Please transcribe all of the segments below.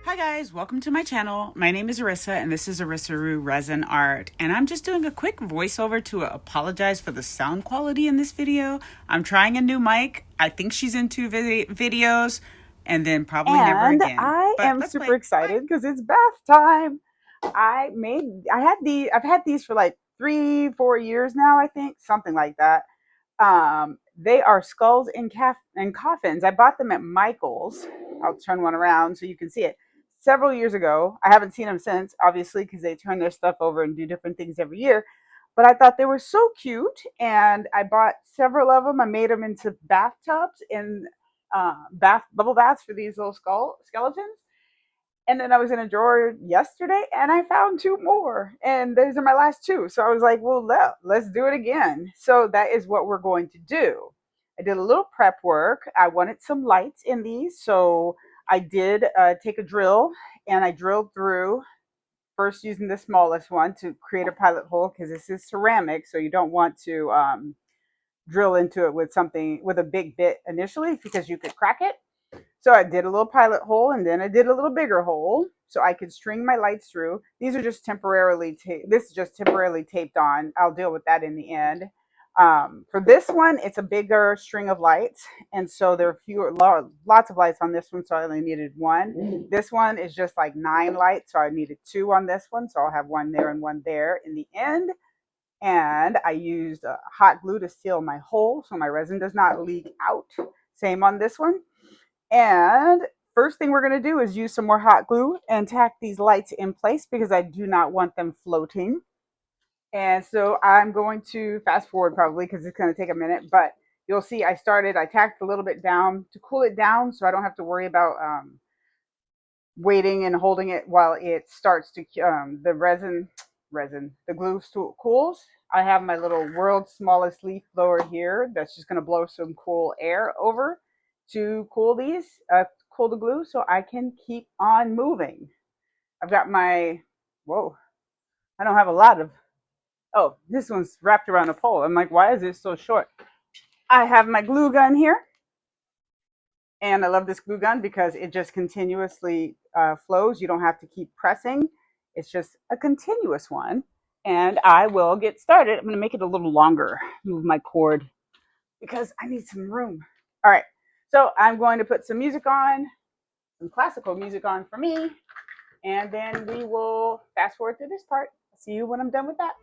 Hi guys, welcome to my channel. My name is Arissa and this is Arissaru Resin Art, and I'm just doing a quick voiceover to apologize for the sound quality in this video. I'm trying a new mic. I think she's in two videos and then probably never And again. I But am let's super play. Bye. excited because it's bath time. I've had these for like 3, 4 years now, I think, something like that. They are skulls and coffins. I bought them at Michael's. I'll turn one around so you can see it. Several years ago, I haven't seen them since, obviously, because they turn their stuff over and do different things every year. But I thought they were so cute, and I bought several of them. I made them into bathtubs and bubble baths for these little skeletons. And then I was in a drawer yesterday and I found two more. And those are my last two. So I was like, well, let's do it again. So that is what we're going to do. I did a little prep work. I wanted some lights in these. So I did take a drill and I drilled through, first using the smallest one to create a pilot hole because this is ceramic. So you don't want to drill into it with something with a big bit initially because you could crack it. So I did a little pilot hole and then I did a little bigger hole so I could string my lights through. These are just temporarily this is just temporarily taped on. I'll deal with that in the end. For this one, it's a bigger string of lights, and so there are lots of lights on this one, so I only needed one. This one is just like 9 lights, so I needed two on this one, so I'll have one there and one there in the end. And I used hot glue to seal my hole so my resin does not leak out. Same on this one. And first thing we're going to do is use some more hot glue and tack these lights in place because I do not want them floating. And so I'm going to fast forward probably because it's going to take a minute, but you'll see I tacked a little bit down to cool it down so I don't have to worry about waiting and holding it while it starts to, the glue cools. I have my little world's smallest leaf blower here that's just going to blow some cool air over to cool the glue so I can keep on moving. I've got whoa, I don't have a lot of, oh, this one's wrapped around a pole. I'm like, why is it so short? I have my glue gun here, and I love this glue gun because it just continuously flows. You don't have to keep pressing. It's just a continuous one. And I will get started. I'm going to make it a little longer, move my cord because I need some room. All right. So I'm going to put some music on, some classical music on for me, and then we will fast forward to this part. See you when I'm done with that.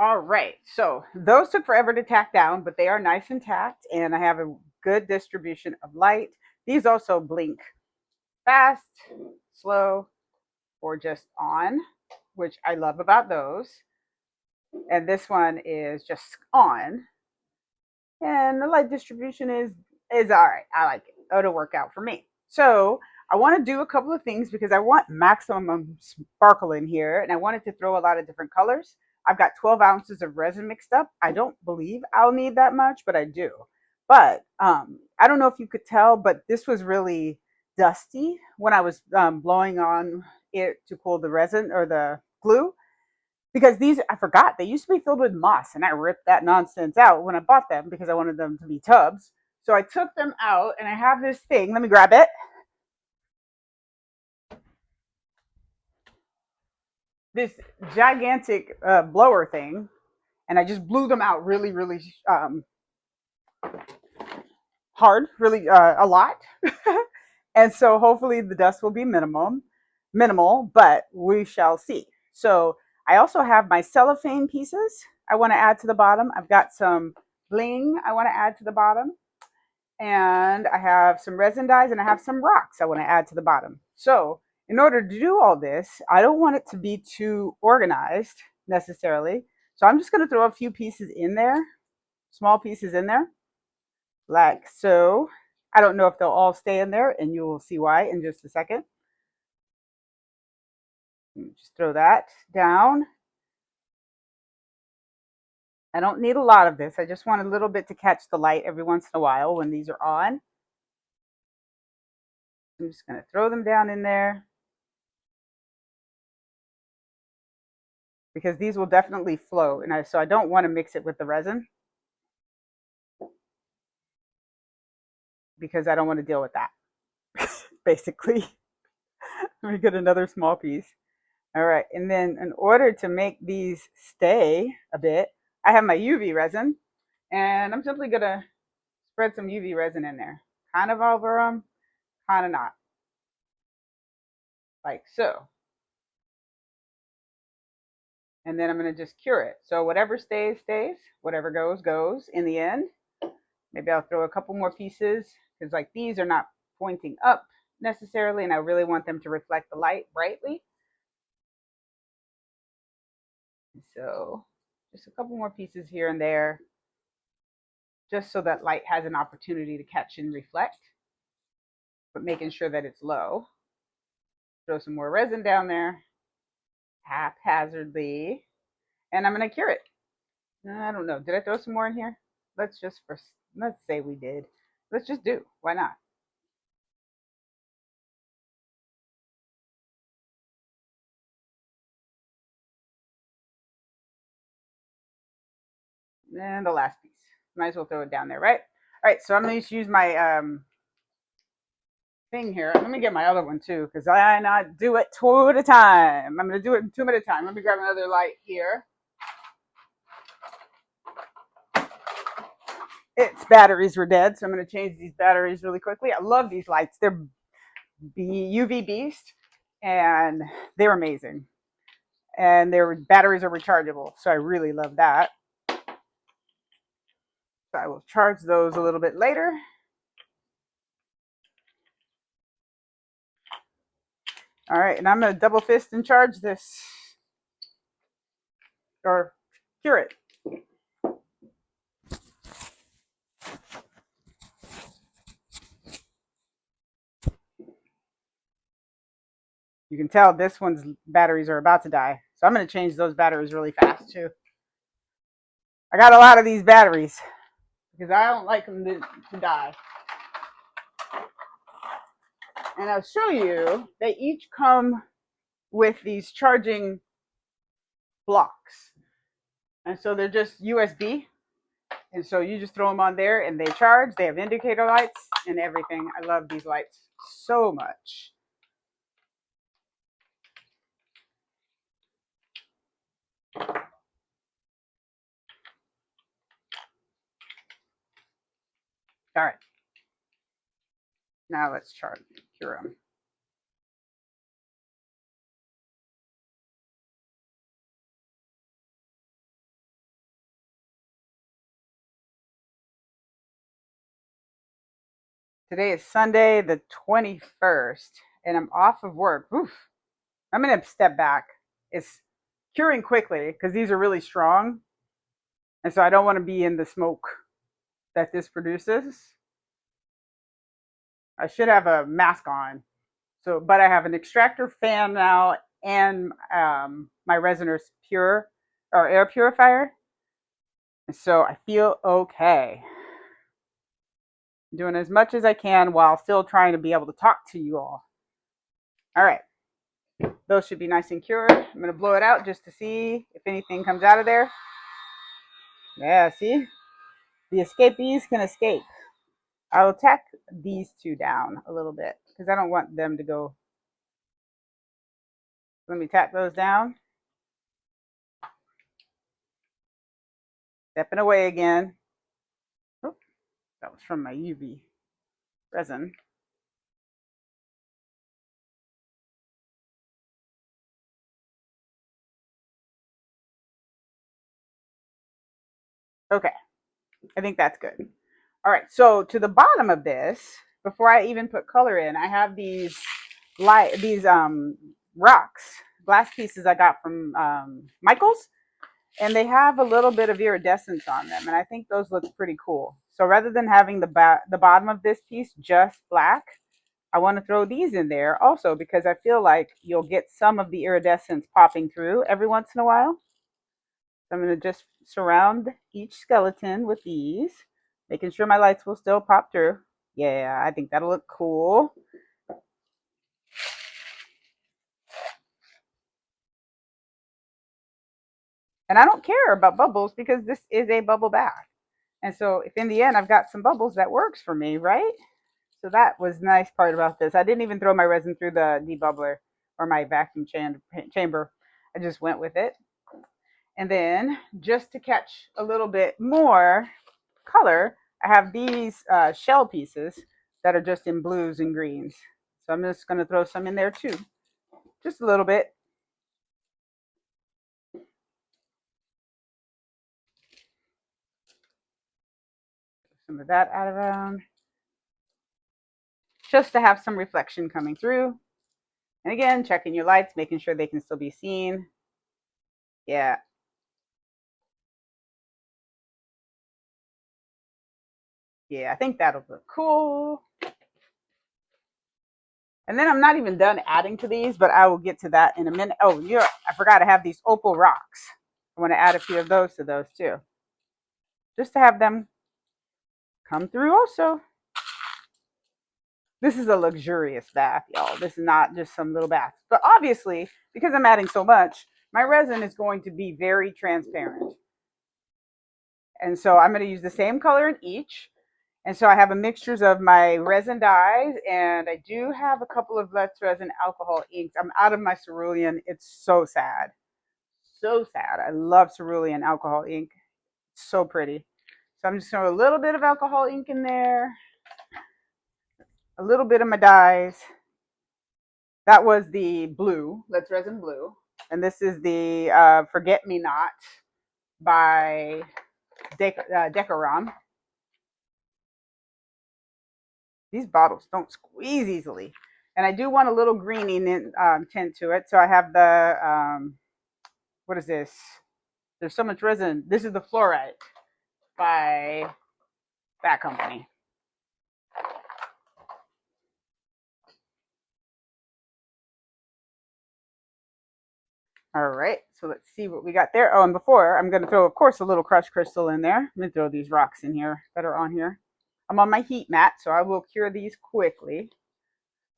All right, so those took forever to tack down, but they are nice and tacked, and I have a good distribution of light. These also blink fast, slow, or just on, which I love about those. And this one is just on, and the light distribution is all right. I like it. It'll work out for me. So I want to do a couple of things because I want maximum sparkle in here, and I wanted to throw a lot of different colors. I've got 12 ounces of resin mixed up. I don't believe I'll need that much, but I do. But I don't know if you could tell, but this was really dusty when I was blowing on it to cool the resin or the glue, because these, I forgot, they used to be filled with moss, and I ripped that nonsense out when I bought them because I wanted them to be tubs. So I took them out, and I have this thing. Let me grab it. This gigantic blower thing, and I just blew them out really, really hard, really a lot. And so hopefully the dust will be minimal, but we shall see. So I also have my cellophane pieces I want to add to the bottom. I've got some bling I want to add to the bottom. And I have some resin dyes and I have some rocks I want to add to the bottom. So in order to do all this, I don't want it to be too organized necessarily. So I'm just going to throw a few pieces in there, small pieces in there, like so. I don't know if they'll all stay in there, and you will see why in just a second. Just throw that down. I don't need a lot of this. I just want a little bit to catch the light every once in a while when these are on. I'm just going to throw them down in there because these will definitely flow. And so I don't want to mix it with the resin because I don't want to deal with that, basically. Let me get another small piece. All right. And then in order to make these stay a bit, I have my UV resin. And I'm simply going to spread some UV resin in there. Kind of over them, kind of not. Like so. And then I'm going to just cure it. So whatever stays, stays. Whatever goes, goes in the end. Maybe I'll throw a couple more pieces because like these are not pointing up necessarily, and I really want them to reflect the light brightly. So just a couple more pieces here and there, just so that light has an opportunity to catch and reflect, but making sure that it's low. Throw some more resin down there, haphazardly, and I'm going to cure it. I don't know. Did I throw some more in here? Let's say we did. Let's just do. Why not? And the last piece. Might as well throw it down there, right? All right, so I'm going to use my thing here. Let me get my other one too, because I not do it two at a time. I'm going to do it 2 minutes at a time. Let me grab another light here. Its batteries were dead, so I'm going to change these batteries really quickly. I love these lights. They're UV Beast, and they're amazing. And their batteries are rechargeable, so I really love that. So I will charge those a little bit later. All right, and I'm going to double fist and charge this, or cure it. You can tell this one's batteries are about to die. So I'm going to change those batteries really fast too. I got a lot of these batteries because I don't like them to die. And I'll show you, they each come with these charging blocks. And so they're just USB. And so you just throw them on there and they charge. They have indicator lights and everything. I love these lights so much. All right. Now let's cure them. Today is Sunday, the 21st, and I'm off of work. Oof. I'm going to step back. It's curing quickly because these are really strong. And so I don't want to be in the smoke that this produces. I should have a mask on. So, but I have an extractor fan now and my Resonance Pure or air purifier. And so I feel okay. I'm doing as much as I can while still trying to be able to talk to you all. All right. Those should be nice and cured. I'm going to blow it out just to see if anything comes out of there. Yeah, see? The escapees can escape. I'll tack these two down a little bit because I don't want them to go. Let me tack those down. Stepping away again. Oh, that was from my UV. resin. Okay, I think that's good. All right, so to the bottom of this, before I even put color in, I have these rocks, glass pieces I got from Michaels, and they have a little bit of iridescence on them, and I think those look pretty cool. So rather than having the bottom of this piece just black, I want to throw these in there also because I feel like you'll get some of the iridescence popping through every once in a while. So I'm going to just surround each skeleton with these, making sure my lights will still pop through. Yeah, I think that'll look cool. And I don't care about bubbles because this is a bubble bath. And so if in the end I've got some bubbles, that works for me, right? So that was nice part about this. I didn't even throw my resin through the debubbler or my vacuum chamber. I just went with it. And then just to catch a little bit more color, I have these shell pieces that are just in blues and greens. So I'm just going to throw some in there too. Just a little bit. Some of that out around. Just to have some reflection coming through. And again, checking your lights, making sure they can still be seen. Yeah. Yeah, I think that'll look cool. And then I'm not even done adding to these, but I will get to that in a minute. Oh, yeah, I forgot I have these opal rocks. I want to add a few of those to those too. Just to have them come through also. This is a luxurious bath, y'all. This is not just some little bath. But obviously, because I'm adding so much, my resin is going to be very transparent. And so I'm going to use the same color in each. And so I have a mixtures of my resin dyes, and I do have a couple of Let's Resin alcohol inks. I'm out of my cerulean. It's so sad. So sad. I love cerulean alcohol ink. It's so pretty. So I'm just throwing a little bit of alcohol ink in there, a little bit of my dyes. That was the blue, Let's Resin blue. And this is the Forget Me Not by Decorum. These bottles don't squeeze easily. And I do want a little greening tint to it. So I have the, what is this? There's so much resin. This is the Fluorite by that company. All right, so let's see what we got there. Oh, and before, I'm going to throw, of course, a little crushed crystal in there. I'm going to throw these rocks in here that are on here. I'm on my heat mat, so I will cure these quickly.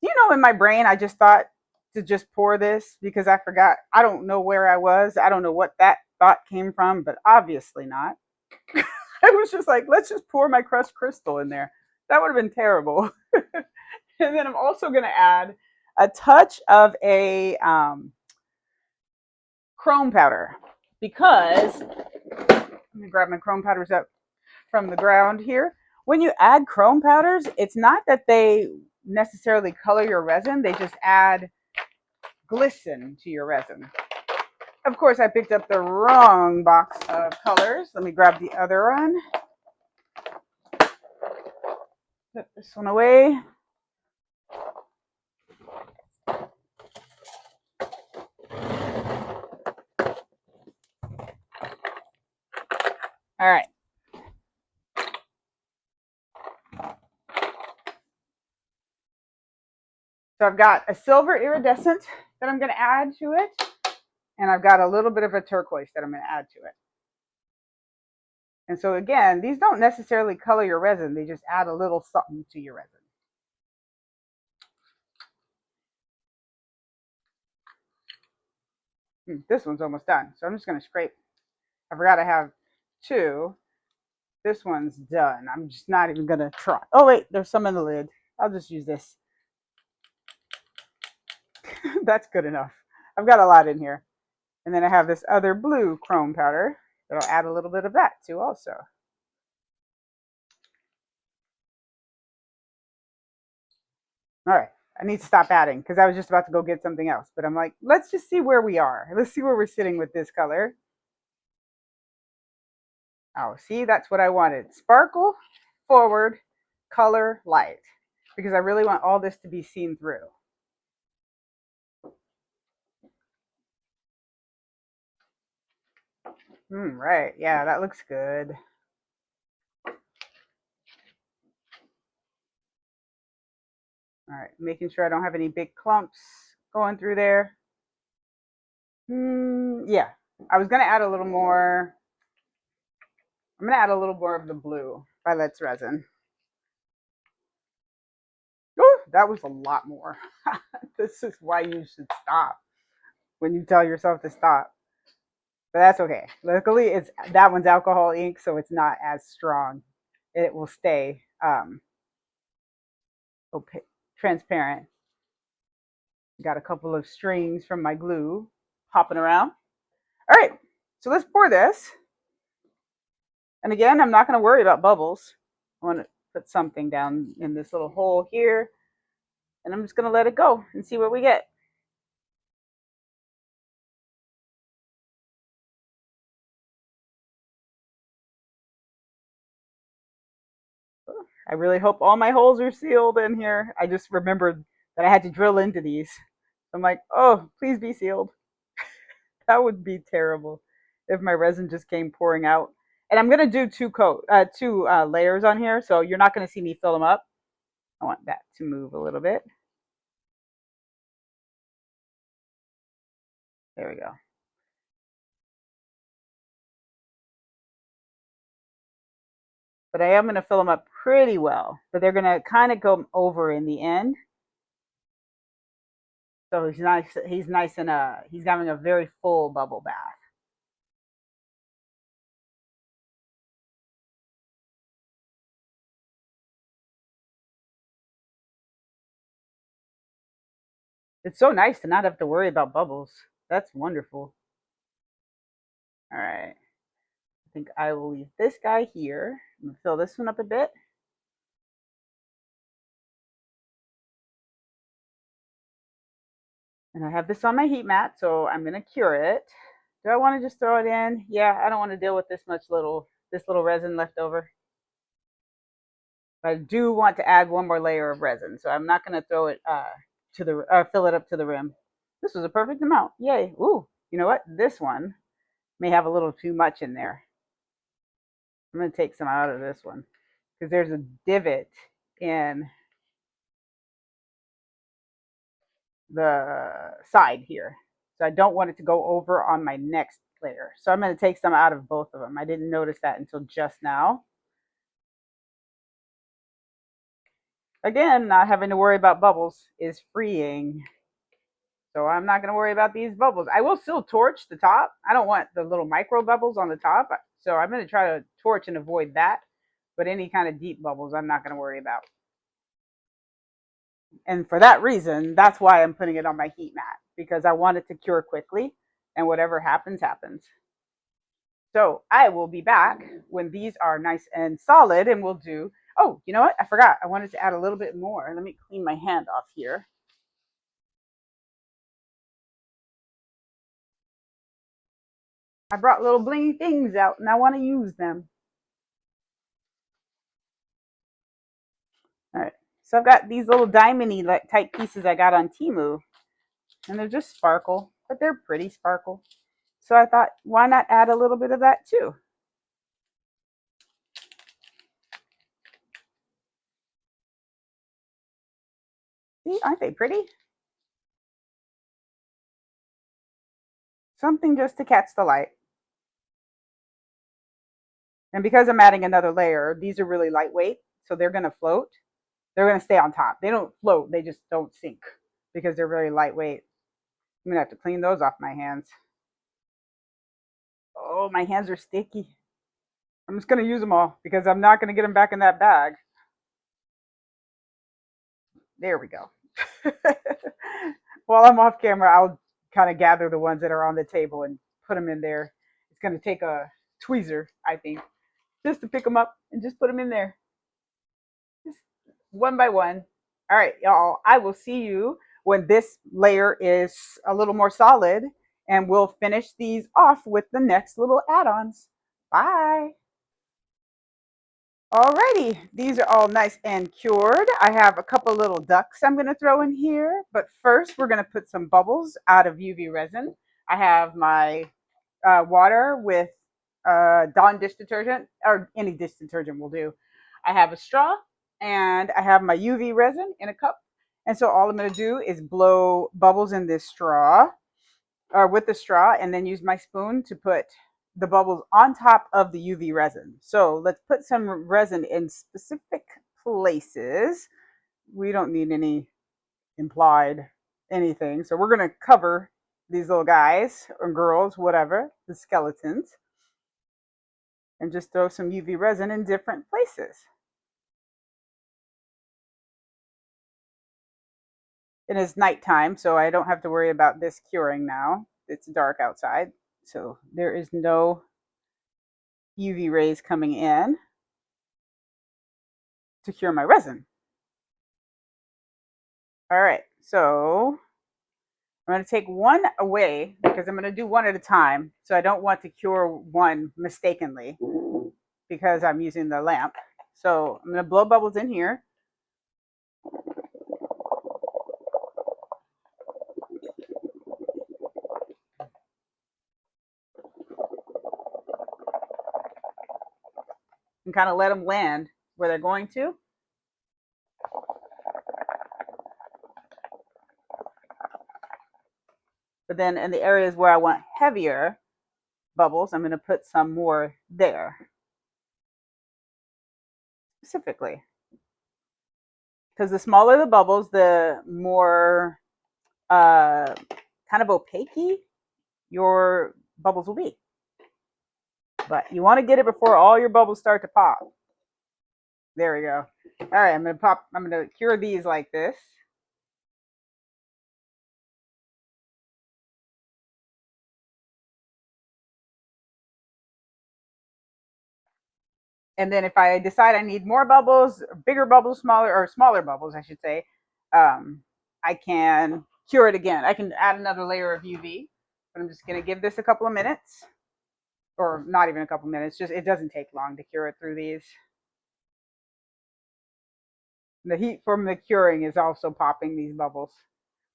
You know, in my brain, I just thought to just pour this because I forgot. I don't know where I was. I don't know what that thought came from, but obviously not. I was just like, let's just pour my crushed crystal in there. That would have been terrible. And then I'm also going to add a touch of a chrome powder because let me grab my chrome powders up from the ground here. When you add chrome powders, it's not that they necessarily color your resin, they just add glisten to your resin. Of course, I picked up the wrong box of colors. Let me grab the other one. Put this one away. All right. So I've got a silver iridescent that I'm going to add to it. And I've got a little bit of a turquoise that I'm going to add to it. And so again, these don't necessarily color your resin. They just add a little something to your resin. This one's almost done. So I'm just going to scrape. I forgot I have two. This one's done. I'm just not even going to try. Oh, wait, there's some in the lid. I'll just use this. That's good enough. I've got a lot in here. And then I have this other blue chrome powder that'll add a little bit of that too also. All right. I need to stop adding because I was just about to go get something else. But I'm like, let's just see where we are. Let's see where we're sitting with this color. Oh, see, that's what I wanted. Sparkle, forward, color, light. Because I really want all this to be seen through. Right. Yeah, that looks good. All right. Making sure I don't have any big clumps going through there. Yeah. I was going to add a little more. I'm going to add a little more of the blue by Let's Resin. Oh, that was a lot more. This is why you should stop when you tell yourself to stop. But that's okay. Luckily, it's that one's alcohol ink, so it's not as strong. It will stay opaque, transparent. Got a couple of strings from my glue popping around. All right, so let's pour this. And again, I'm not going to worry about bubbles. I want to put something down in this little hole here, and I'm just going to let it go and see what we get. I really hope all my holes are sealed in here. I just remembered that I had to drill into these. I'm like, oh, please be sealed. That would be terrible if my resin just came pouring out. And I'm gonna do two layers on here, so you're not gonna see me fill them up. I want that to move a little bit. There we go. But I am gonna fill them up pretty well. But they're gonna kind of go over in the end. So he's nice. He's nice and he's having a very full bubble bath. It's so nice to not have to worry about bubbles. That's wonderful. All right. I think I will leave this guy here. I'm gonna fill this one up a bit. And I have this on my heat mat, so I'm gonna cure it. Do I want to just throw it in? Yeah, I don't want to deal with this little resin left over. But I do want to add one more layer of resin, so I'm not gonna throw it to the fill it up to the rim. This was a perfect amount. Yay! Ooh, you know what? This one may have a little too much in there. I'm gonna take some out of this one because there's a divot in the side here. So I don't want it to go over on my next layer. So I'm going to take some out of both of them. I didn't notice that until just now. Again, not having to worry about bubbles is freeing. So I'm not going to worry about these bubbles. I will still torch the top. I don't want the little micro bubbles on the top. So I'm going to try to torch and avoid that. But any kind of deep bubbles, I'm not going to worry about. And for that reason, that's why I'm putting it on my heat mat, because I want it to cure quickly, and whatever happens, happens. So I will be back when these are nice and solid, and we'll do, oh, you know what? I forgot. I wanted to add a little bit more. Let me clean my hand off here. I brought little blingy things out, and I want to use them. All right. So I've got these little diamondy type pieces I got on Temu, and they're just sparkle, but they're pretty sparkle. So I thought, why not add a little bit of that too? See, aren't they pretty? Something just to catch the light. And because I'm adding another layer, these are really lightweight, so they're going to float. They're going to stay on top. They don't float, they just don't sink because they're really lightweight. I'm going to have to clean those off my hands. Oh, my hands are sticky. I'm just going to use them all because I'm not going to get them back in that bag. There we go. While I'm off camera, I'll kind of gather the ones that are on the table and put them in there. It's going to take a tweezer, I think, just to pick them up and just put them in there. Just one by one. All right, y'all, I will see you when this layer is a little more solid, and we'll finish these off with the next little add-ons. Bye. Alrighty, these are all nice and cured. I have a couple little ducks I'm going to throw in here, but first we're going to put some bubbles out of UV resin. I have my water with Dawn dish detergent, or any dish detergent will do. I have a straw, and I have my UV resin in a cup. And so all I'm going to do is blow bubbles in this straw, or with the straw, and then use my spoon to put the bubbles on top of the UV resin. So let's put some resin in specific places. We don't need any implied anything. So we're going to cover these little guys or girls, whatever, the skeletons, and just throw some UV resin in different places. It is nighttime, so I don't have to worry about this curing now. It's dark outside, so there is no UV rays coming in to cure my resin. All right, so I'm going to take one away because I'm going to do one at a time. So I don't want to cure one mistakenly because I'm using the lamp. So I'm going to blow bubbles in here. And kind of let them land where they're going to. But then in the areas where I want heavier bubbles, I'm going to put some more there specifically. Because the smaller the bubbles, the more kind of opaque your bubbles will be. But you want to get it before all your bubbles start to pop. There we go. All right, I'm going to cure these like this. And then if I decide I need more bubbles, bigger bubbles, smaller bubbles, I should say, I can cure it again. I can add another layer of UV, but I'm just going to give this a couple of minutes, or not even a couple of minutes. Just it doesn't take long to cure it through these. The heat from the curing is also popping these bubbles.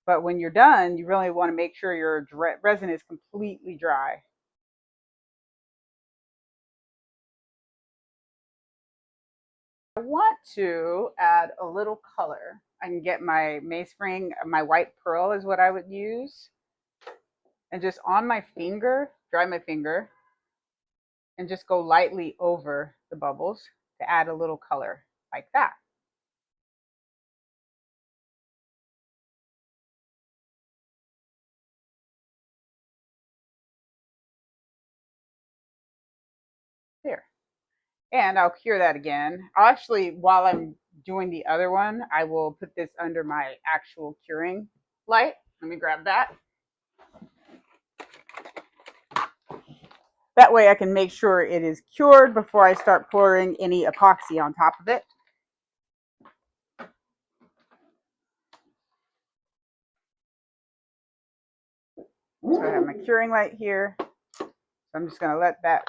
But when you're done, you really want to make sure your resin is completely dry. I want to add a little color. I can get my Mainspring, my white pearl is what I would use. And just on my finger, dry my finger, and just go lightly over the bubbles to add a little color like that. There. And I'll cure that again. I'll actually, while I'm doing the other one, I will put this under my actual curing light. Let me grab that. That way I can make sure it is cured before I start pouring any epoxy on top of it. So I have my curing light here. So I'm just going to let that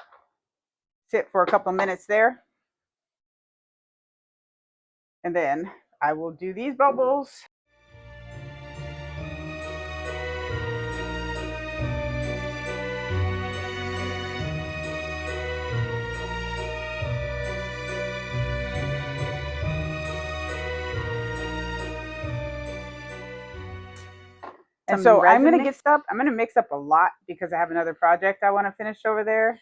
sit for a couple of minutes there. And then I will do these bubbles. And so I'm going to get stuff. I'm going to mix up a lot because I have another project I want to finish over there.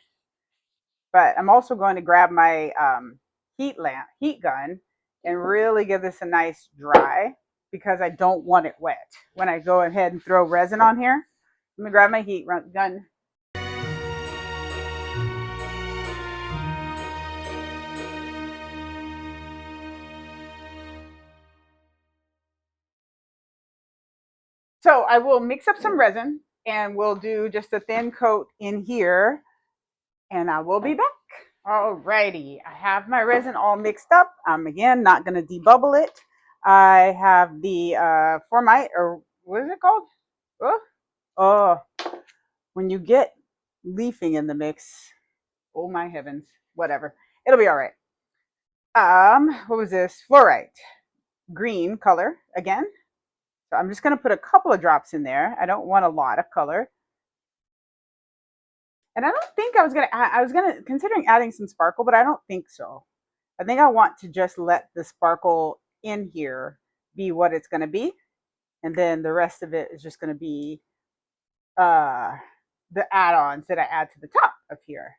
But I'm also going to grab my heat gun, and really give this a nice dry because I don't want it wet. When I go ahead and throw resin on here, I'm going to grab my heat gun. So I will mix up some resin and we'll do just a thin coat in here, and I will be back. Alrighty, I have my resin all mixed up. I'm again not going to debubble it. I have the Formite, or what is it called? Oh, oh, when you get leafing in the mix, oh my heavens, whatever. It'll be all right. What was this? Fluorite, green color again. So I'm just going to put a couple of drops in there. I don't want a lot of color. And I don't think I was going to, considering adding some sparkle, but I don't think so. I think I want to just let the sparkle in here be what it's going to be. And then the rest of it is just going to be uh, the add-ons that I add to the top of here.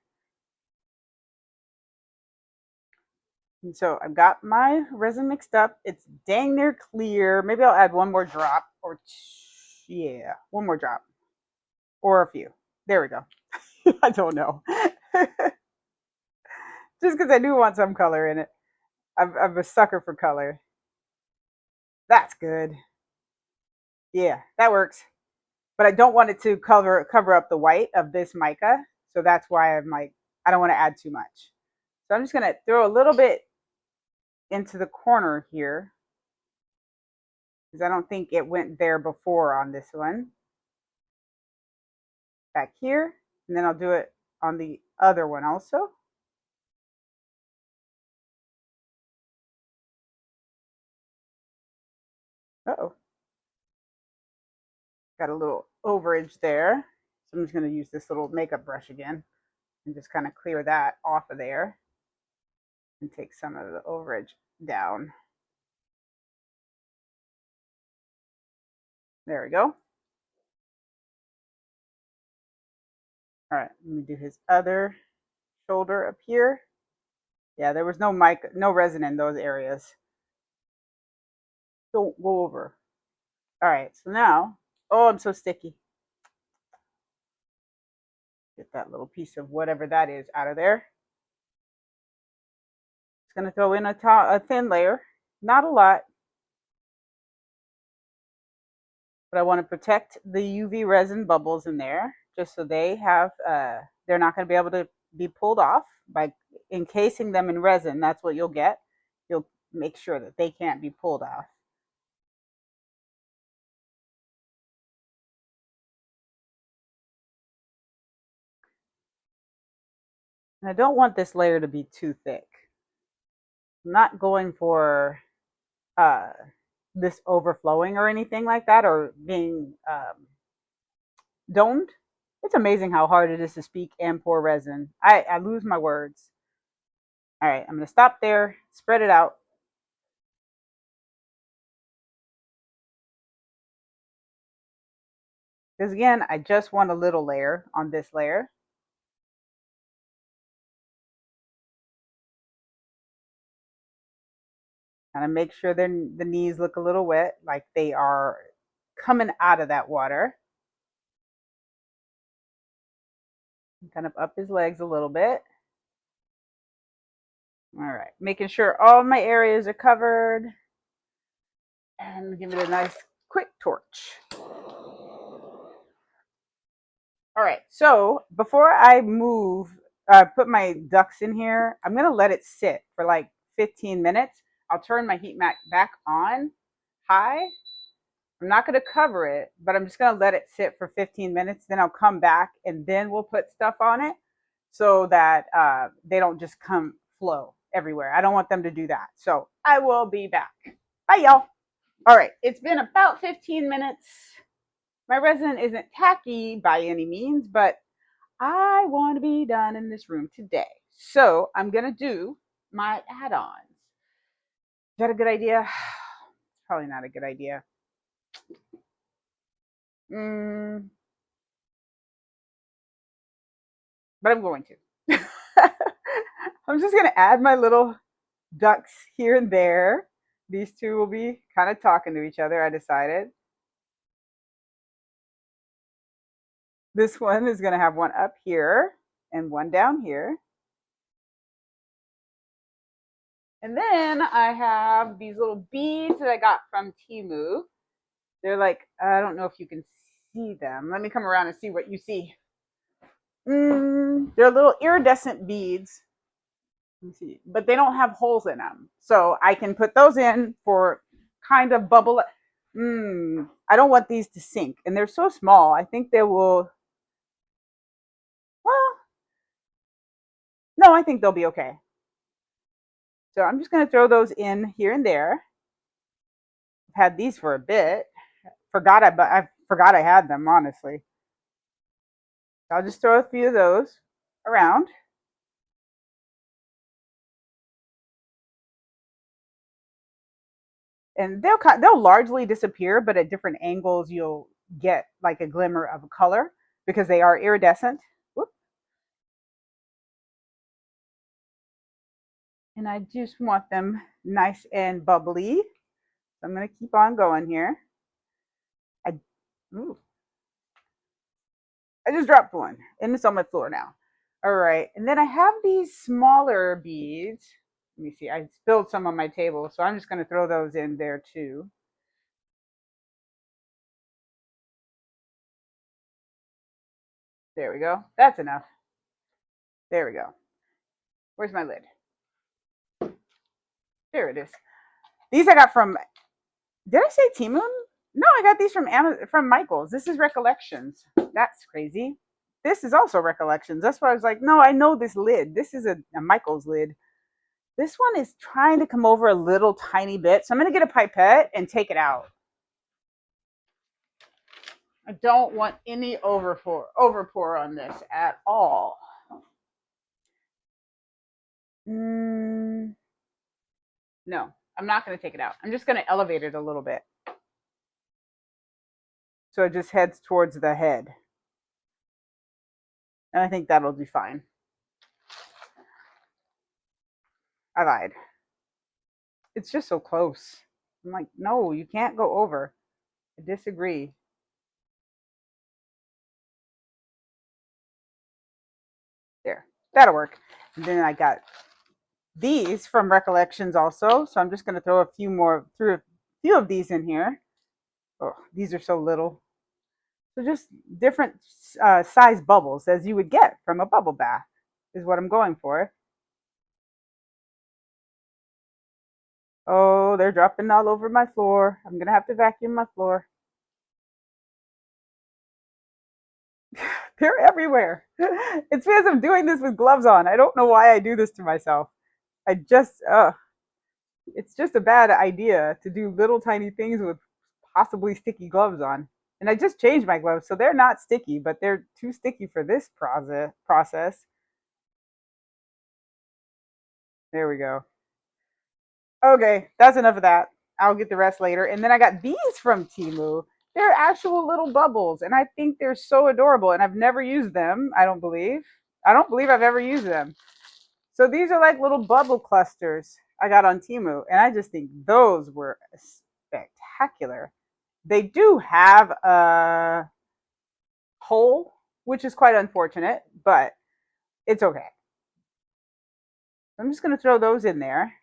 And so I've got my resin mixed up. It's dang near clear. Maybe I'll add one more drop or yeah, one more drop or a few. There we go. I don't know. Just because I do want some color in it. I'm a sucker for color. That's good. Yeah, that works. But I don't want it to cover up the white of this mica. So that's why I'm like, I don't want to add too much. So I'm just going to throw a little bit into the corner here, because I don't think it went there before on this one. Back here, and then I'll do it on the other one also. Uh-oh. Got a little overage there. So I'm just going to use this little makeup brush again and just kind of clear that off of there and take some of the overage down. There we go. All right, let me do his other shoulder up here. Yeah, there was no resin in those areas. Don't go over. All right, so now, oh, I'm so sticky. Get that little piece of whatever that is out of there. Just gonna throw in a thin layer, not a lot, but I want to protect the UV resin bubbles in there, just so they have, they're not going to be able to be pulled off. By encasing them in resin, that's what you'll get. You'll make sure that they can't be pulled off. And I don't want this layer to be too thick. I'm not going for uh, this overflowing or anything like that, or being domed. It's amazing how hard it is to speak and pour resin. I lose my words. All right, I'm going to stop there, spread it out. Because again, I just want a little layer on this layer. Kind of make sure the knees look a little wet, like they are coming out of that water. Kind of up his legs a little bit. All right, making sure all my areas are covered. And give it a nice quick torch. All right, so before I put my ducks in here, I'm gonna let it sit for like 15 minutes. I'll turn my heat mat back on high. I'm not gonna cover it, but I'm just gonna let it sit for 15 minutes. Then I'll come back and then we'll put stuff on it so that they don't just come flow everywhere. I don't want them to do that. So I will be back. Bye, y'all. All right, it's been about 15 minutes. My resin isn't tacky by any means, but I want to be done in this room today. So I'm going to do my add-ons. Is that a good idea? Probably not a good idea. But I'm going to. I'm just going to add my little ducks here and there. These two will be kind of talking to each other, I decided. This one is going to have one up here and one down here. And then I have these little beads that I got from Temu. They're like, I don't know if you can see them. Let me come around and see what you see. They're little iridescent beads. Let me see. But they don't have holes in them. So I can put those in for kind of bubble. I don't want these to sink, and they're so small. I think they will. Well, no, I think they'll be okay. So I'm just going to throw those in here and there. I've had these for a bit. I forgot I had them, honestly. So I'll just throw a few of those around. And they'll largely disappear, but at different angles you'll get like a glimmer of a color because they are iridescent. Whoop. And I just want them nice and bubbly. So I'm going to keep on going here. I, ooh, I just dropped one and it's on my floor now. All right. And then I have these smaller beads. Let me see. I spilled some on my table, so I'm just going to throw those in there too. There we go. That's enough. There we go. Where's my lid? There it is. These I got from, did I say Temu? No, I got these from from Michaels. This is Recollections. That's crazy. This is also Recollections. That's why I was like, no, I know this lid. This is a Michaels lid. This one is trying to come over a little tiny bit. So I'm going to get a pipette and take it out. I don't want any overpour on this at all. No, I'm not going to take it out. I'm just going to elevate it a little bit. So it just heads towards the head. And I think that'll be fine. I lied. It's just so close. I'm like, no, you can't go over. I disagree. There, that'll work. And then I got these from Recollections also. So I'm just going to throw a few of these in here. Oh, these are so little. So just different size bubbles as you would get from a bubble bath is what I'm going for. Oh, they're dropping all over my floor. I'm going to have to vacuum my floor. They're everywhere. It's because I'm doing this with gloves on. I don't know why I do this to myself. I just, it's just a bad idea to do little tiny things with possibly sticky gloves on. And I just changed my gloves, so they're not sticky, but they're too sticky for this process. There we go. Okay, that's enough of that. I'll get the rest later. And then I got these from Temu. They're actual little bubbles, and I think they're so adorable. And I've never used them, I don't believe. I don't believe I've ever used them. So these are like little bubble clusters I got on Temu, and I just think those were spectacular. They do have a hole, which is quite unfortunate, but it's okay. I'm just going to throw those in there,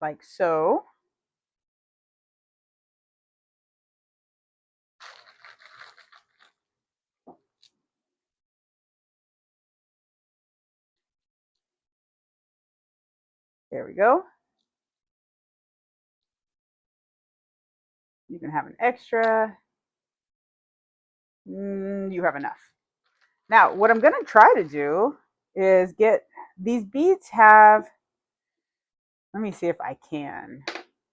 like so. There we go. You can have an extra. You have enough. Now, what I'm going to try to do is get these beads have, let me see if I can.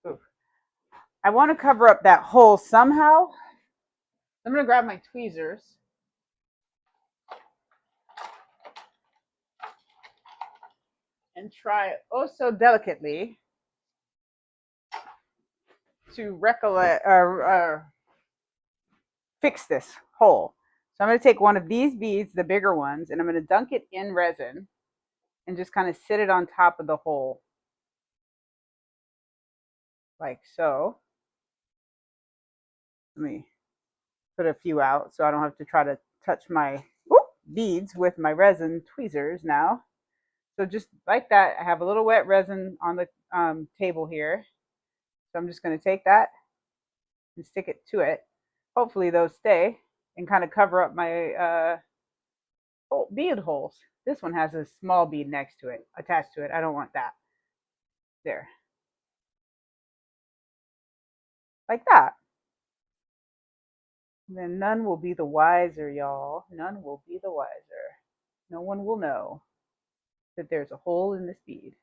Ooh. I want to cover up that hole somehow. I'm going to grab my tweezers. And try oh so delicately to fix this hole. So I'm going to take one of these beads, the bigger ones, and I'm going to dunk it in resin and just kind of sit it on top of the hole. Like so. Let me put a few out so I don't have to try to touch my beads with my resin tweezers now. So just like that, I have a little wet resin on the table here. So I'm just going to take that and stick it to it. Hopefully those stay and kind of cover up my bead holes. This one has a small bead next to it, attached to it. I don't want that. There. like that. Then none will be the wiser, y'all. None will be the wiser. No one will know that there's a hole in this bead.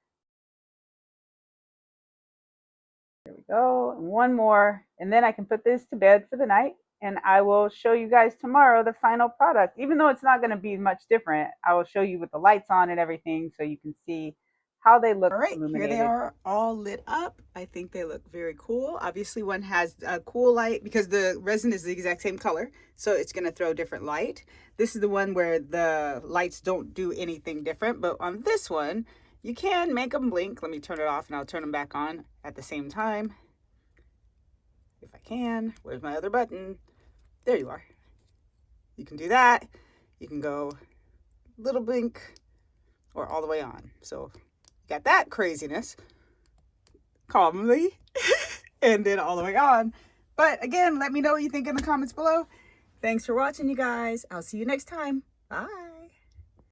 There we go. And one more. And then I can put this to bed for the night. And I will show you guys tomorrow the final product. Even though it's not going to be much different, I will show you with the lights on and everything so you can see how they look All right, illuminated. here they are all lit up. I think they look very cool. Obviously one has a cool light because the resin is the exact same color, so it's gonna throw different light. This is the one where the lights don't do anything different, but on this one, you can make them blink. Let me turn it off and I'll turn them back on at the same time. If I can. Where's my other button? There you are. You can do that. You can go little blink or all the way on. So got that craziness calmly and then all the way on. But again, let me know what you think in the comments below. Thanks for watching, you guys. I'll see you next time. Bye.